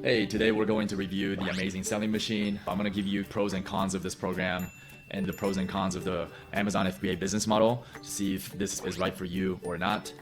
Hey, today we're going to review the Amazing Selling Machine. I'm going to give you pros and cons of this program and the pros and cons of the Amazon FBA business model to see if this is right for you or not.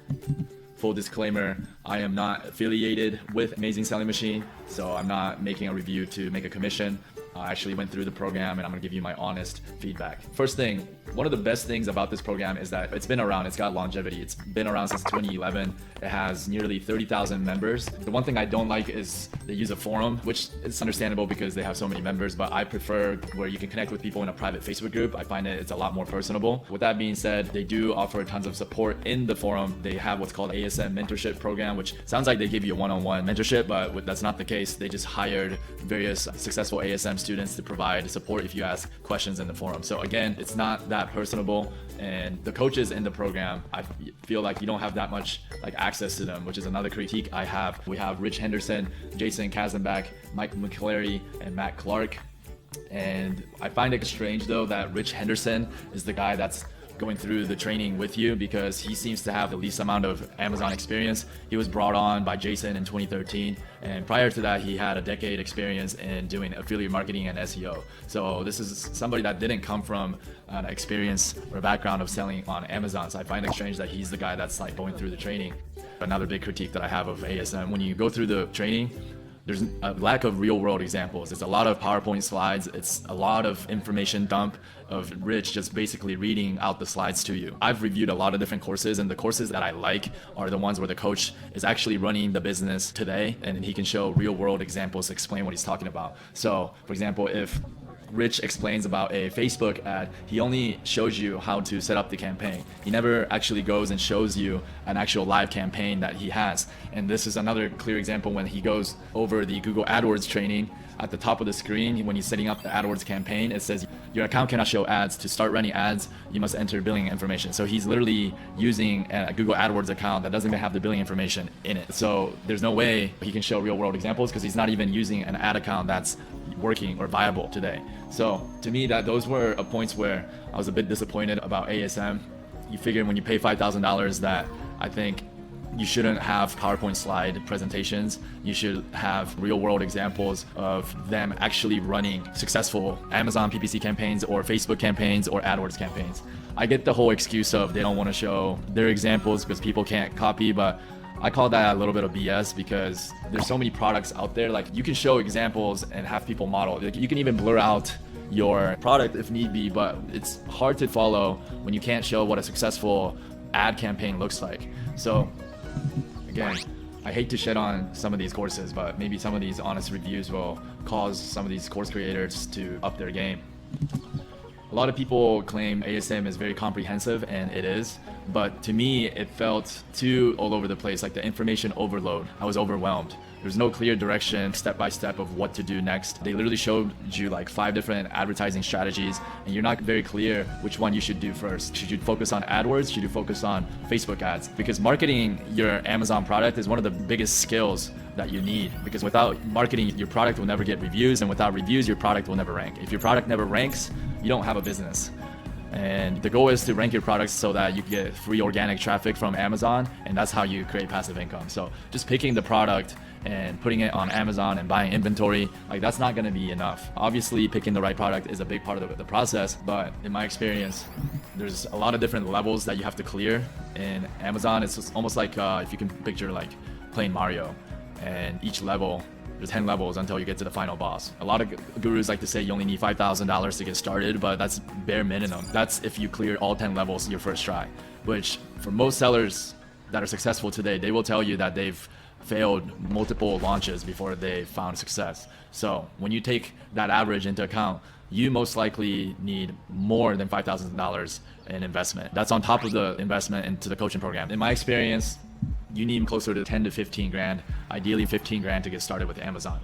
Full disclaimer, I am not affiliated with Amazing Selling Machine, so I'm not making a review to make a commission. I actually went through the program and I'm gonna give you my honest feedback. First thing, one of the best things about this program is that it's been around, it's got longevity. It's been around since 2011. It has nearly 30,000 members. The one thing I don't like is they use a forum, which is understandable because they have so many members, but I prefer where you can connect with people in a private Facebook group. I find it's a lot more personable. With that being said, they do offer tons of support in the forum. They have what's called ASM mentorship program, which sounds like they give you a one-on-one mentorship, but that's not the case. They just hired various successful ASM students to provide support if you ask questions in the forum. So again, it's not that personable, and the coaches in the program, I feel like you don't have that much access to them, which is another critique I have. We have Rich Henderson, Jason Kazenbach, Mike McClary, and Matt Clark. And I find it strange though that Rich Henderson is the guy that's going through the training with you because he seems to have the least amount of Amazon experience. He was brought on by Jason in 2013, and prior to that he had a decade experience in doing affiliate marketing and SEO. So this is somebody that didn't come from an experience or background of selling on Amazon. So I find it strange that he's the guy that's going through the training. Another big critique that I have of ASM, when you go through the training, there's a lack of real world examples. It's a lot of PowerPoint slides. It's a lot of information dump of Rich just basically reading out the slides to you. I've reviewed a lot of different courses, and the courses that I like are the ones where the coach is actually running the business today and he can show real world examples to explain what he's talking about. So for example, if Rich explains about a Facebook ad, he only shows you how to set up the campaign. He never actually goes and shows you an actual live campaign that he has. And this is another clear example when he goes over the Google AdWords training. At the top of the screen, when he's setting up the AdWords campaign, it says your account cannot show ads. To start running ads, you must enter billing information. So he's literally using a Google AdWords account that doesn't even have the billing information in it. So there's no way he can show real world examples because he's not even using an ad account that's working or viable today. So to me, those were points where I was a bit disappointed about ASM. You figure when you pay $5,000 that I think you shouldn't have PowerPoint slide presentations. You should have real world examples of them actually running successful Amazon PPC campaigns or Facebook campaigns or AdWords campaigns. I get the whole excuse of they don't want to show their examples because people can't copy, but I call that a little bit of BS because there's so many products out there. You can show examples and have people model. You can even blur out your product if need be, but it's hard to follow when you can't show what a successful ad campaign looks like. So again, I hate to shed on some of these courses, but maybe some of these honest reviews will cause some of these course creators to up their game. A lot of people claim ASM is very comprehensive, and it is, but to me it felt too all over the place, like the information overload. I was overwhelmed. There's no clear direction, step by step of what to do next. They literally showed you 5 different advertising strategies, and you're not very clear which one you should do first. Should you focus on AdWords? Should you focus on Facebook ads? Because marketing your Amazon product is one of the biggest skills that you need, because without marketing, your product will never get reviews, and without reviews, your product will never rank. If your product never ranks, you don't have a business. And the goal is to rank your products so that you can get free organic traffic from Amazon, and that's how you create passive income. So just picking the product and putting it on Amazon and buying inventory, that's not going to be enough. Obviously, picking the right product is a big part of the process, but in my experience, there's a lot of different levels that you have to clear. In Amazon, it's just almost like if you can picture playing Mario, and each level, there's 10 levels until you get to the final boss. A lot of gurus like to say you only need $5,000 to get started, but that's bare minimum. That's if you clear all 10 levels your first try, which for most sellers that are successful today, they will tell you that they've failed multiple launches before they found success. So when you take that average into account, you most likely need more than $5,000 in investment. That's on top of the investment into the coaching program. In my experience, you need closer to 10 to 15 grand, ideally 15 grand to get started with Amazon.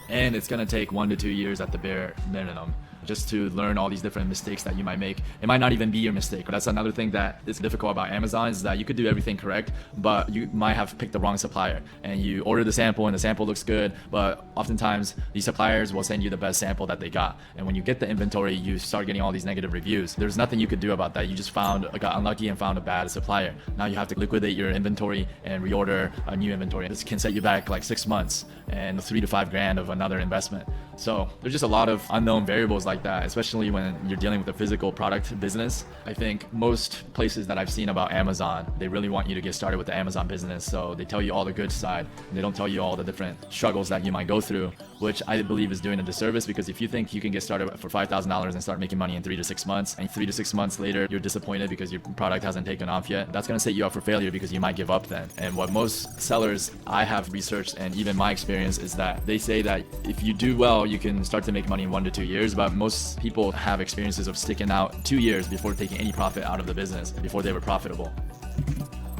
And it's gonna take 1 to 2 years at the bare minimum. just to learn all these different mistakes that you might make. It might not even be your mistake. But that's another thing that is difficult about Amazon, is that you could do everything correct, but you might have picked the wrong supplier, and you order the sample and the sample looks good, but oftentimes these suppliers will send you the best sample that they got. And when you get the inventory, you start getting all these negative reviews. There's nothing you could do about that. You just got unlucky and found a bad supplier. Now you have to liquidate your inventory and reorder a new inventory. This can set you back like 6 months and 3 to 5 grand of another investment. So there's just a lot of unknown variables like that, especially when you're dealing with a physical product business. I think most places that I've seen about Amazon, they really want you to get started with the Amazon business. So they tell you all the good side, and they don't tell you all the different struggles that you might go through, which I believe is doing a disservice, because if you think you can get started for $5,000 and start making money in 3 to 6 months, and 3 to 6 months later you're disappointed because your product hasn't taken off yet, that's going to set you up for failure, because you might give up then. And what most sellers I have researched, and even my experience, is that they say that if you do well, you can start to make money in 1 to 2 years, but most people have experiences of sticking out 2 years before taking any profit out of the business, before they were profitable.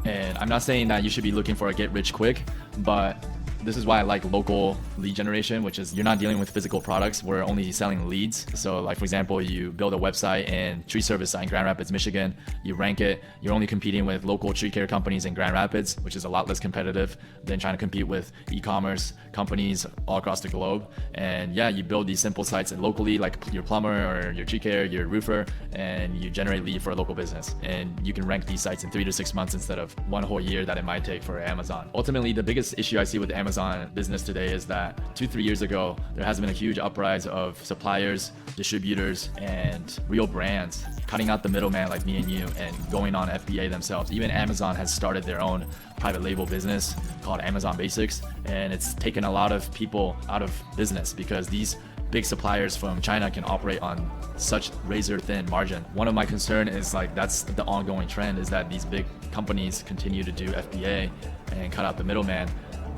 And I'm not saying that you should be looking for a get rich quick, but this is why I like local lead generation, which is you're not dealing with physical products. We're only selling leads. So like, for example, you build a website in tree service site in Grand Rapids, Michigan, you rank it, you're only competing with local tree care companies in Grand Rapids, which is a lot less competitive than trying to compete with e-commerce companies all across the globe. And yeah, you build these simple sites locally, like your plumber or your tree care, your roofer, and you generate lead for a local business. And you can rank these sites in 3 to 6 months instead of 1 whole year that it might take for Amazon. Ultimately, the biggest issue I see with Amazon business today is that 2-3 years ago, there has been a huge uprise of suppliers, distributors, and real brands cutting out the middleman like me and you and going on FBA themselves. Even Amazon has started their own private label business called Amazon Basics, and it's taken a lot of people out of business because these big suppliers from China can operate on such razor thin margin. One of my concern is like, that's the ongoing trend, is that these big companies continue to do FBA and cut out the middleman.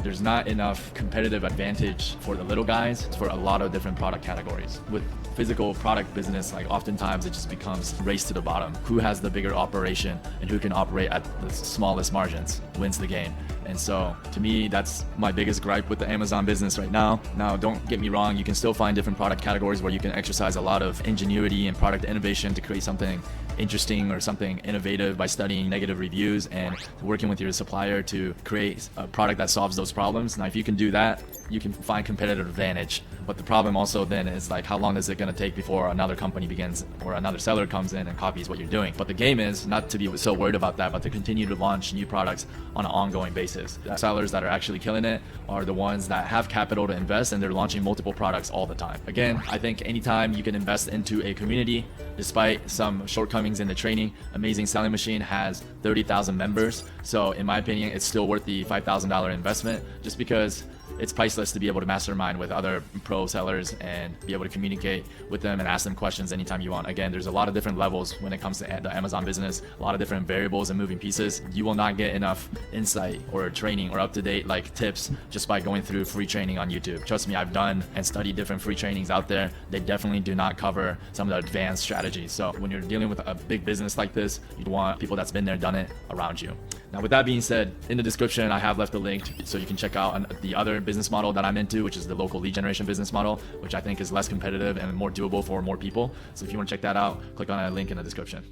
There's not enough competitive advantage for the little guys for a lot of different product categories. With physical product business, like oftentimes it just becomes race to the bottom. Who has the bigger operation and who can operate at the smallest margins wins the game. And so to me, that's my biggest gripe with the Amazon business right now. Now, don't get me wrong, you can still find different product categories where you can exercise a lot of ingenuity and product innovation to create something interesting or something innovative by studying negative reviews and working with your supplier to create a product that solves those problems. Now, if you can do that, you can find competitive advantage. But the problem also then is like, how long is it going to take before another company begins or another seller comes in and copies what you're doing? But the game is not to be so worried about that, but to continue to launch new products on an ongoing basis. The sellers that are actually killing it are the ones that have capital to invest, and they're launching multiple products all the time. Again, I think anytime you can invest into a community, despite some shortcomings in the training, Amazing Selling Machine has 30,000 members. So in my opinion, it's still worth the $5,000 investment, just because it's priceless to be able to mastermind with other pro sellers and be able to communicate with them and ask them questions anytime you want. Again, there's a lot of different levels when it comes to the Amazon business, a lot of different variables and moving pieces. You will not get enough insight or training or up-to-date like tips just by going through free training on YouTube. Trust me, I've done and studied different free trainings out there. They definitely do not cover some of the advanced strategies. So when you're dealing with a big business like this, you want people that's been there, done it around you. Now, with that being said, in the description, I have left a link so you can check out the other business model that I'm into, which is the local lead generation business model, which I think is less competitive and more doable for more people. So if you want to check that out, click on that link in the description.